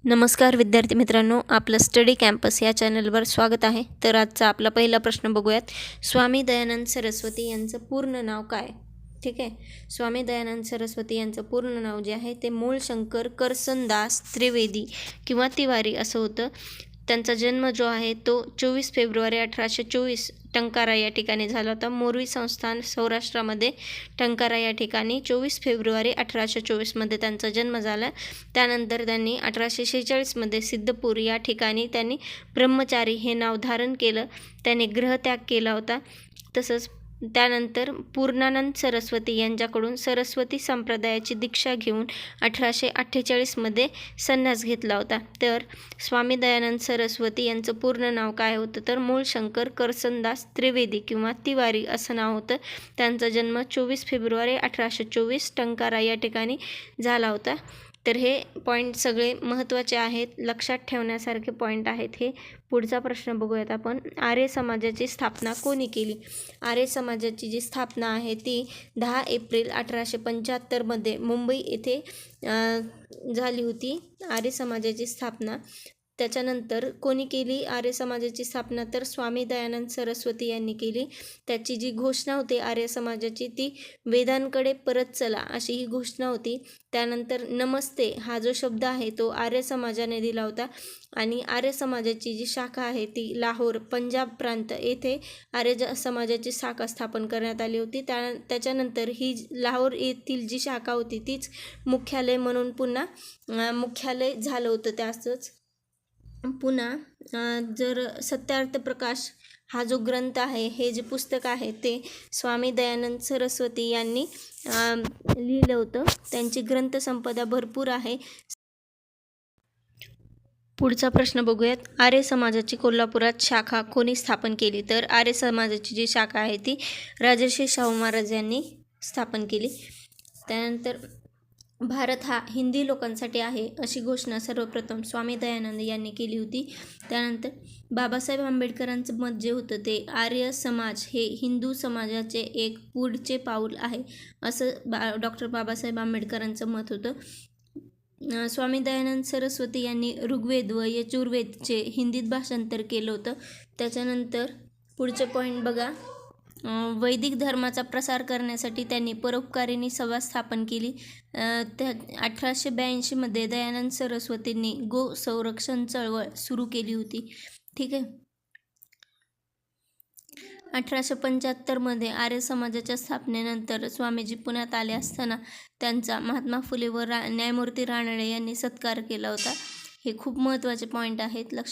नमस्कार विद्यार्थी मित्रांनो, आपलं स्टडी कॅम्पस या चॅनलवर स्वागत आहे. तर आजचा आपला पहिला प्रश्न बघूयात. स्वामी दयानंद सरस्वती यांचं पूर्ण नाव काय? ठीक आहे. स्वामी दयानंद सरस्वती यांचं पूर्ण नाव जे आहे ते मूळशंकर करसनदास त्रिवेदी किंवा तिवारी असं होतं. त्यांचा जन्म जो आहे तो 24 फेब्रुवारी 1824 टंकारा या ठिकाणी झाला होता. मोरवी संस्थान सौराष्ट्रामध्ये टंकारा या ठिकाणी 24 फेब्रुवारी 1824मध्ये त्यांचा जन्म झाला. त्यानंतर त्यांनी 1846मध्ये सिद्धपूर या ठिकाणी त्यांनी ब्रह्मचारी हे नाव धारण केलं. त्यांनी गृहत्याग केला होता. तसंच त्यानंतर पूर्णानंद सरस्वती यांच्याकडून सरस्वती संप्रदायाची दीक्षा घेऊन 1848मध्ये संन्यास घेतला होता. तर स्वामी दयानंद सरस्वती यांचं पूर्ण नाव काय होतं? तर मूळशंकर करसनदास त्रिवेदी किंवा तिवारी असं नाव होतं. त्यांचा जन्म 24 फेब्रुवारी 1824 टंकारा या ठिकाणी झाला होता. तर हे पॉईंट सगळे महत्त्वाचे आहेत, लक्षात ठेवण्यासारखे पॉईंट आहेत. हे पुढचा प्रश्न बघूयात आपण. आर्य समाजाची स्थापना कोणी केली? आर्य समाजाची जी स्थापना आहे ती 10 एप्रिल 1875मध्ये मुंबई येथे झाली होती. आर्य समाजाची स्थापना त्याच्यानंतर कोणी केली आर्य समाजाची स्थापना? तर स्वामी दयानंद सरस्वती यांनी केली. त्याची जी घोषणा होती आर्य समाजाची ती वेदांकडे परत चला अशी ही घोषणा होती. त्यानंतर नमस्ते हा जो शब्द आहे तो आर्य समाजाने दिला होता आणि आर्य समाजाची जी शाखा आहे ती लाहोर पंजाब प्रांत येथे आर्य समाजाची शाखा स्थापन करण्यात आली होती. त्याच्यानंतर ही लाहोर येथील जी शाखा होती तीच मुख्यालय म्हणून पुन्हा मुख्यालय झालं होतं. त्याचंच पुन्हा जर सत्यार्थ प्रकाश हा जो ग्रंथ आहे, हे जे पुस्तक आहे ते स्वामी दयानंद सरस्वती यांनी लिहिलं होतं. त्यांची ग्रंथसंपदा भरपूर आहे. पुढचा प्रश्न बघूयात. आर्य समाजाची कोल्हापुरात शाखा कोणी स्थापन केली? तर आर्य समाजाची जी शाखा आहे ती राजर्षी शाहू महाराज यांनी स्थापन केली. त्यानंतर भारत हा हिंदी लोकांसाठी आहे अशी घोषणा सर्वप्रथम स्वामी दयानंद यांनी केली होती. त्यानंतर बाबासाहेब आंबेडकरांचं मत जे होतं ते आर्य समाज हे हिंदू समाजाचे एक पुढचे पाऊल आहे असं डॉक्टर बाबासाहेब आंबेडकरांचं मत होतं. स्वामी दयानंद सरस्वती यांनी ऋग्वेद व यजुर्वेदचे हिंदीत भाषांतर केलं होतं. त्याच्यानंतर पुढचे पॉईंट बघा. वैदिक धर्माचा प्रसार करण्यासाठी त्यांनी परोपकारिणी सभा स्थापन केली. 1882मध्ये दयानंद सरस्वतींनी गो संरक्षण चळवळ सुरू केली होती. ठीक आहे. 1875मध्ये आर्य समाजाच्या स्थापनेनंतर स्वामीजी पुण्यात आले असताना त्यांचा महात्मा फुले व न्यायमूर्ती रानडे यांनी सत्कार केला होता. हे खूप महत्त्वाचे पॉईंट आहेत, लक्षात